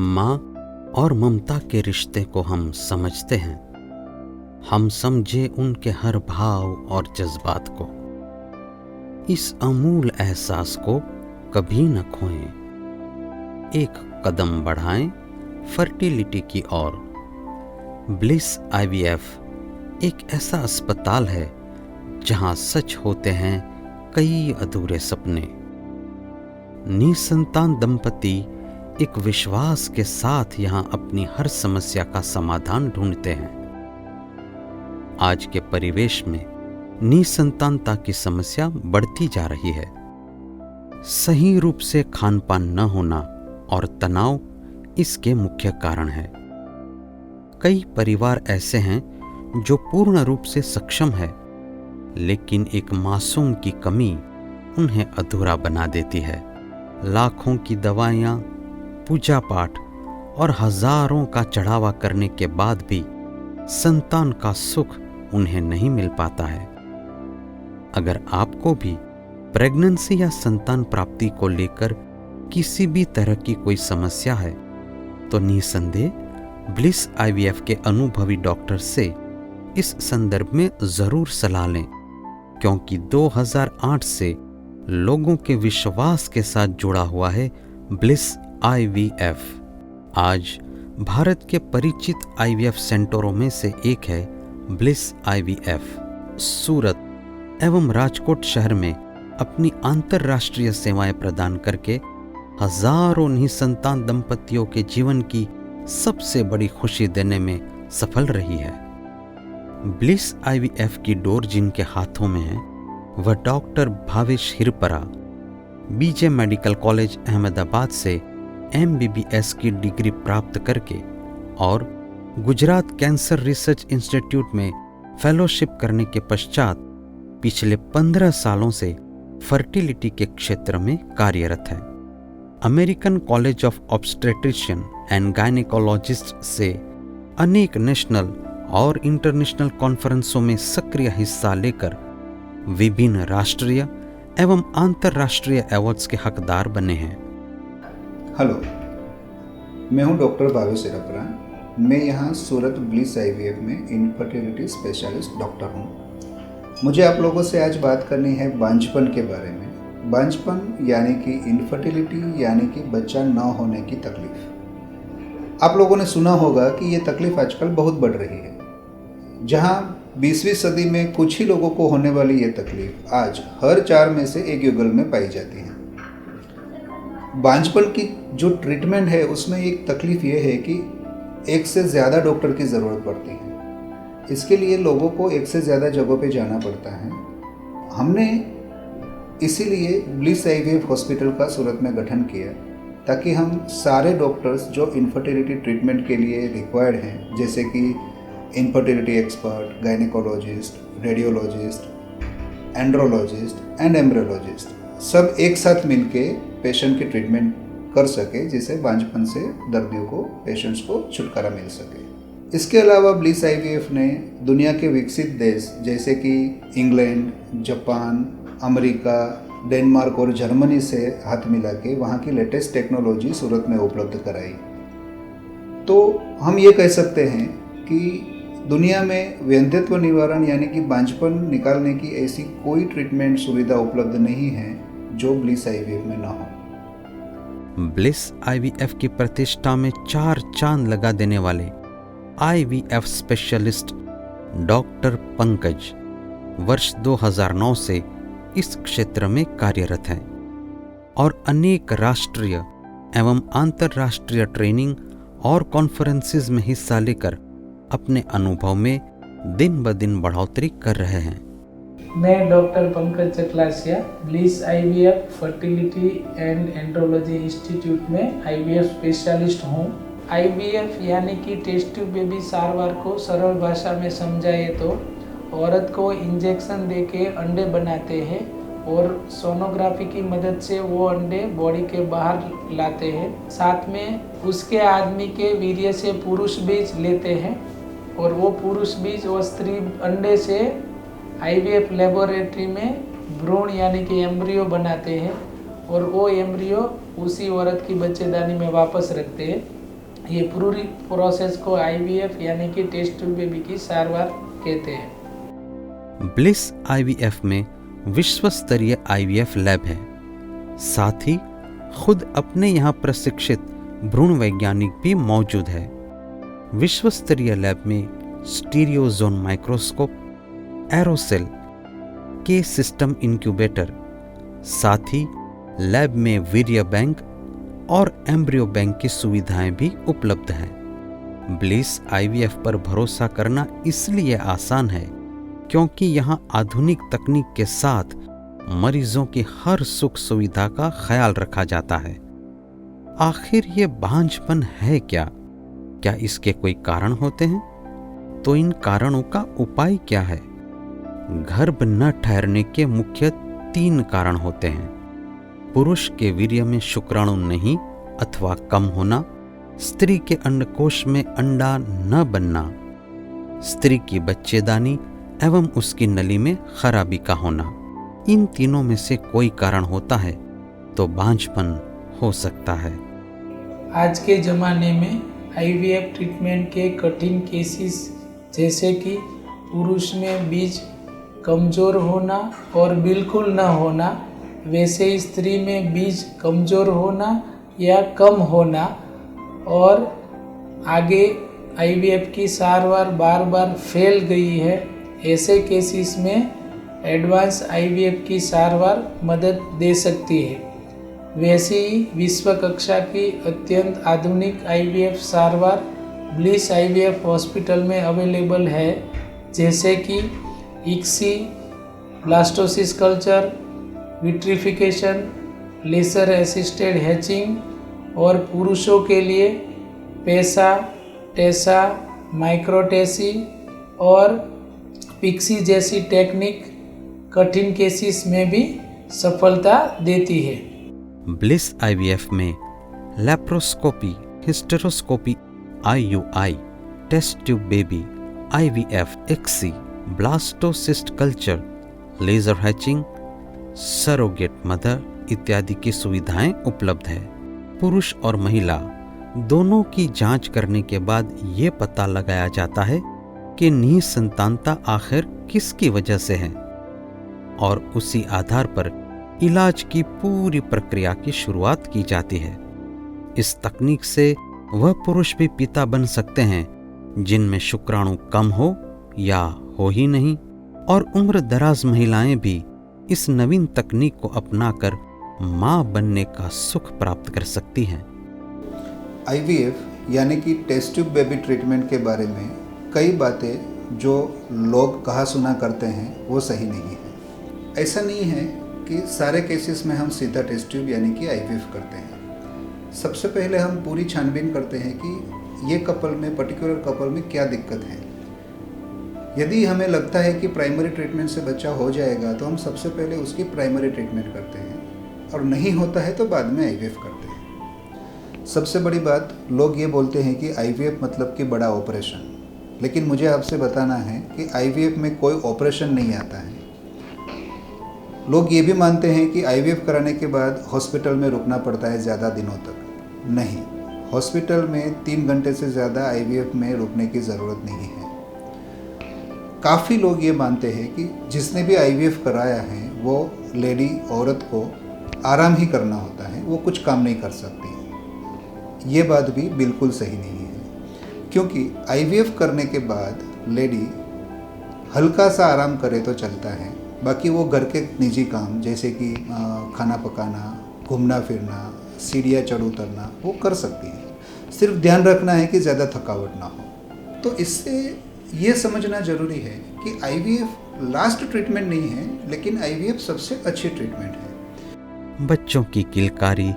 माँ और ममता के रिश्ते को हम समझते हैं। हम समझे उनके हर भाव और जज्बात को। इस अमूल एहसास को कभी न खोएं। एक कदम बढ़ाएं फर्टिलिटी की ओर। ब्लिस आईवीएफ एक ऐसा अस्पताल है जहां सच होते हैं कई अधूरे सपने। निसंतान दंपति एक विश्वास के साथ यहां अपनी हर समस्या का समाधान ढूंढते हैं। आज के परिवेश में निसंतानता की समस्या बढ़ती जा रही है। सही रूप से खान पान न होना और तनाव इसके मुख्य कारण है। कई परिवार ऐसे हैं जो पूर्ण रूप से सक्षम है, लेकिन एक मासूम की कमी उन्हें अधूरा बना देती है। लाखों की दवाइयाँ, पूजा पाठ और हजारों का चढ़ावा करने के बाद भी संतान का सुख उन्हें नहीं मिल पाता है। अगर आपको भी प्रेगनेंसी या संतान प्राप्ति को लेकर किसी भी तरह की कोई समस्या है तो निसंदेह ब्लिस आईवीएफ के अनुभवी डॉक्टर से इस संदर्भ में जरूर सलाह लें, क्योंकि 2008 से लोगों के विश्वास के साथ जुड़ा हुआ है ब्लिस आईवीएफ। आज भारत के परिचित आईवीएफ सेंटरों में से एक है ब्लिस आईवीएफ। सूरत एवं राजकोट शहर में अपनी अंतर्राष्ट्रीय सेवाएं प्रदान करके हजारों निसंतान दंपतियों के जीवन की सबसे बड़ी खुशी देने में सफल रही है। ब्लिस आईवीएफ की डोर जिनके हाथों में है वह doctor Bhavesh Hirpara BJ medical college Ahmedabad से एमबीबीएस की डिग्री प्राप्त करके और गुजरात कैंसर रिसर्च इंस्टीट्यूट में फेलोशिप करने के पश्चात पिछले 15 सालों से फर्टिलिटी के क्षेत्र में कार्यरत है। American college of obstetrician and gynaecologist से अनेक नेशनल और इंटरनेशनल कॉन्फ्रेंसों में सक्रिय हिस्सा लेकर विभिन्न राष्ट्रीय एवं अंतर्राष्ट्रीय अवार्ड्स के हकदार बने हैं। हेलो, मैं हूं डॉक्टर भावेश हिरपरा। मैं यहां सूरत ब्लिस आईवीएफ में इनफर्टिलिटी स्पेशलिस्ट डॉक्टर हूं। मुझे आप लोगों से आज बात करनी है बांझपन के बारे में। बांझपन यानी कि इनफर्टिलिटी यानी कि बच्चा न होने की तकलीफ। आप लोगों ने सुना होगा कि ये तकलीफ आजकल बहुत बढ़ रही है। जहां 20वीं सदी में कुछ ही लोगों को होने वाली ये तकलीफ आज हर 4 में से एक युगल में पाई जाती है। बांझपन की जो ट्रीटमेंट है उसमें एक तकलीफ ये है कि एक से ज़्यादा डॉक्टर की ज़रूरत पड़ती है। इसके लिए लोगों को एक से ज़्यादा जगहों पे जाना पड़ता है। हमने इसीलिए ब्लिस आईवीएफ हॉस्पिटल का सूरत में गठन किया ताकि हम सारे डॉक्टर्स जो इनफर्टिलिटी ट्रीटमेंट के लिए रिक्वायर्ड हैं, जैसे कि infertility expert, gynaecologist, radiologist, andrologist and embryologist, सब एक साथ मिलके पेशेंट की ट्रीटमेंट कर सके, जिससे बांझपन से दर्दियों को, पेशेंट्स को छुटकारा मिल सके। इसके अलावा ब्लिस आईवीएफ ने दुनिया के विकसित देश जैसे कि इंग्लैंड, जापान, अमेरिका, डेनमार्क और जर्मनी से हाथ मिला के वहाँ की लेटेस्ट टेक्नोलॉजी सूरत में उपलब्ध कराई। तो हम ये कह सकते हैं कि दुनिया में वंध्यत्व निवारण यानी कि बांझपन निकालने की ऐसी कोई ट्रीटमेंट सुविधा उपलब्ध नहीं है जो ब्लिस आईवीएफ में ना हो। ब्लिस आईवीएफ की प्रतिष्ठा में 4 चांद लगा देने वाले आईवीएफ स्पेशलिस्ट डॉक्टर पंकज वर्ष 2009 से इस क्षेत्र में कार्यरत हैं और अनेक राष्ट्रीय एवं अंतर्राष्ट्रीय ट्रेनिंग और कॉन्फ्रेंसेस में हिस्सा लेकर अपने अनुभव में दिन ब दिन बढ़ोतरी कर रहे हैं। मैं doctor Pankaj Chaklasiya Bliss IVF fertility and andrology institute में आईवीएफ स्पेशलिस्ट हूँ। आईवीएफ यानी कि टेस्ट ट्यूब बेबी सारवार को सरल भाषा में समझाए तो औरत को इंजेक्शन देके अंडे बनाते हैं और सोनोग्राफी की मदद से वो अंडे बॉडी के बाहर लाते हैं। साथ में उसके आदमी के वीर्य से पुरुष बीज लेते हैं और वो पुरुष बीज और स्त्री अंडे से आईवीएफ लेबोरेटरी में भ्रूण यानी कि एम्ब्रियो बनाते हैं और वो एम्ब्रियो उसी औरत की बच्चेदानी में वापस रखते हैं ये पूरी प्रोसेस को IVF यानी कि टेस्ट ट्यूब बेबी की सारवार कहते हैं। ब्लिस IVF में विश्व स्तरीय IVF लैब है। साथ ही खुद अपने यहाँ प्रशिक्षित भ्रूण वैज्ञानिक भी मौजूद है। विश्व स्तरीय लैब में स्टीरियो जोन माइक्रोस्कोप, एरोसेल के सिस्टम इंक्यूबेटर, साथ ही लैब में वीर्य बैंक और एम्ब्रियो बैंक की सुविधाएं भी उपलब्ध हैं। ब्लिस IVF पर भरोसा करना इसलिए आसान है क्योंकि यहाँ आधुनिक तकनीक के साथ मरीजों की हर सुख सुविधा का ख्याल रखा जाता है। आखिर ये बांझपन है क्या? क्या इसके कोई कारण होते हैं? तो इन कारणों का उपाय क्या है? गर्भ न ठहरने के मुख्य 3 कारण होते हैं। पुरुष के वीर्य में शुक्राणु नहीं अथवा कम होना, स्त्री के अंडकोश में अंडा न बनना, स्त्री की बच्चेदानी एवं उसकी नली में खराबी का होना। इन तीनों में से कोई कारण होता है तो बांझपन हो सकता है। आज के ज़माने में IVF ट्रीटमेंट के कठिन केसेस जैसे कि पुरुष में बीज कमज़ोर होना और बिल्कुल न होना, वैसे ही स्त्री में बीज कमज़ोर होना या कम होना, और आगे IVF की सारवार बार बार फैल गई है, ऐसे केसेस में एडवांस IVF की सारवार मदद दे सकती है। वैसे ही विश्व कक्षा की अत्यंत आधुनिक IVF सारवार ब्लिस IVF हॉस्पिटल में अवेलेबल है, जैसे कि ICSI, blastocyst culture, vitrification, laser assisted hatching, और पुरुषों के लिए पेसा, टेसा, माइक्रोटेसी और पिक्सी जैसी टेक्निक कठिन केसेस में भी सफलता देती है। ब्लिस IVF में laparoscopy, hysteroscopy, IUI, test tube baby, IVF, ICSI, blastocyst culture, laser hatching, surrogate mother इत्यादि की सुविधाएं उपलब्ध है। पुरुष और महिला दोनों की जांच करने के बाद ये पता लगाया जाता है कि निसंतानता आखिर किसकी वजह से है, और उसी आधार पर इलाज की पूरी प्रक्रिया की शुरुआत की जाती है। इस तकनीक से वह पुरुष भी पिता बन सकते हैं जिनमें शुक्राणु कम हो या हो ही नहीं, और उम्र दराज महिलाएं भी इस नवीन तकनीक को अपनाकर मां बनने का सुख प्राप्त कर सकती हैं। IVF यानी कि टेस्ट ट्यूब बेबी ट्रीटमेंट के बारे में कई बातें जो लोग कहा सुना करते हैं वो सही नहीं है। ऐसा नहीं है कि सारे केसेस में हम सीधा टेस्ट ट्यूब यानी कि IVF करते हैं। सबसे पहले हम पूरी छानबीन करते हैं कि ये कपल में, पर्टिकुलर कपल में क्या दिक्कत है। यदि हमें लगता है कि प्राइमरी ट्रीटमेंट से बच्चा हो जाएगा तो हम सबसे पहले उसकी प्राइमरी ट्रीटमेंट करते हैं, और नहीं होता है तो बाद में IVF करते हैं। सबसे बड़ी बात, लोग ये बोलते हैं कि IVF मतलब कि बड़ा ऑपरेशन, लेकिन मुझे आपसे बताना है कि IVF में कोई ऑपरेशन नहीं आता है। लोग ये भी मानते हैं कि IVF कराने के बाद हॉस्पिटल में रुकना पड़ता है ज़्यादा दिनों तक। नहीं, हॉस्पिटल में 3 घंटे से ज़्यादा IVF में रुकने की ज़रूरत नहीं है। काफ़ी लोग ये मानते हैं कि जिसने भी IVF कराया है वो लेडी, औरत को आराम ही करना होता है, वो कुछ काम नहीं कर सकती। ये बात भी बिल्कुल सही नहीं है, क्योंकि IVF करने के बाद लेडी हल्का सा आराम करे तो चलता है, बाकी वो घर के निजी काम जैसे कि खाना पकाना, घूमना फिरना, सीढ़ियाँ चढ़ उतरना वो कर सकती है। सिर्फ ध्यान रखना है कि ज़्यादा थकावट ना हो। तो इससे ये समझना ज़रूरी है कि IVF लास्ट ट्रीटमेंट नहीं है, लेकिन IVF सबसे अच्छी ट्रीटमेंट है। बच्चों की किलकारी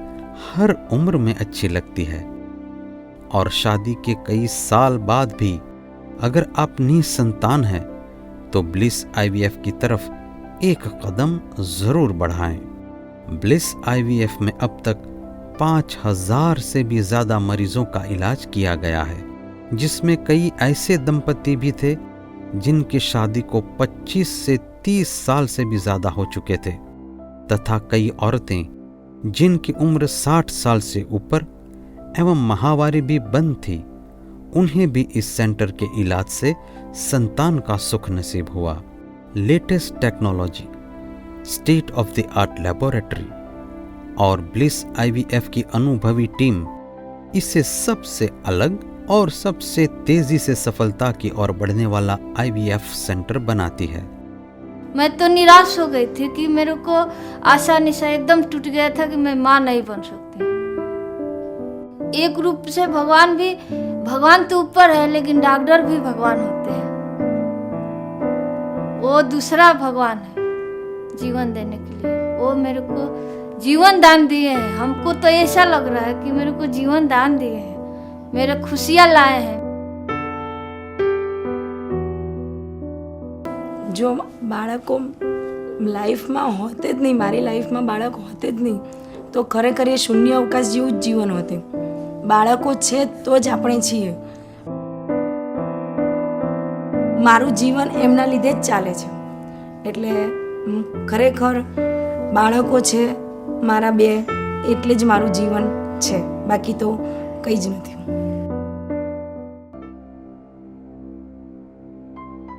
हर उम्र में अच्छी लगती है, और शादी के कई साल बाद भी अगर आप निसंतान हैं तो ब्लिस IVF की तरफ एक कदम ज़रूर बढ़ाएं। ब्लिस IVF में अब तक 5000 से भी ज़्यादा मरीजों का इलाज किया गया है, जिसमें कई ऐसे दंपति भी थे जिनकी शादी को 25 से 30 साल से भी ज़्यादा हो चुके थे, तथा कई औरतें जिनकी उम्र 60 साल से ऊपर एवं माहवारी भी बंद थी, उन्हें भी इस सेंटर के इलाज से संतान का सुख नसीब हुआ। Latest technology, state of the art laboratory और ब्लिस आईवीएफ की अनुभवी टीम इसे सबसे अलग और सबसे तेजी से सफलता की ओर बढ़ने वाला आईवीएफ सेंटर बनाती है। मैं तो निराश हो गई थी कि मेरे को आशा निशा एकदम टूट गया था कि मैं माँ नहीं बन सकती। एक रूप से भगवान तो ऊपर है, लेकिन डॉक्टर भी भगवान होते हैं। वो दूसरा भगवान है जीवन देने के लिए। वो मेरे को जीवन दान दिए हैं। हमको तो ऐसा लग रहा है कि मेरे को जीवन दान दिए हैं, मेरे खुशियाँ लाए हैं। જો બાળકો લાઈફમાં હોતે જ નહીં, મારી લાઈફમાં બાળક હોતે જ નહીં તો ખરેખર એ શૂન્ય અવકાશ જેવું જ જીવન હોતે. બાળકો છે તો જ આપણે છીએ. મારું જીવન એમના લીધે જ ચાલે છે. એટલે ખરેખર બાળકો છે મારા બે, એટલે જ મારું જીવન છે, બાકી તો કંઈ જ નથી.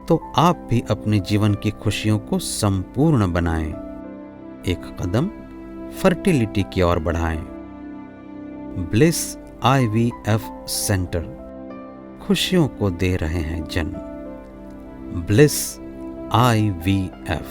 तो आप भी अपने जीवन की खुशियों को संपूर्ण बनाएं, एक कदम फर्टिलिटी की ओर बढ़ाएं। ब्लिस आईवीएफ सेंटर खुशियों को दे रहे हैं जन्म। Bliss IVF.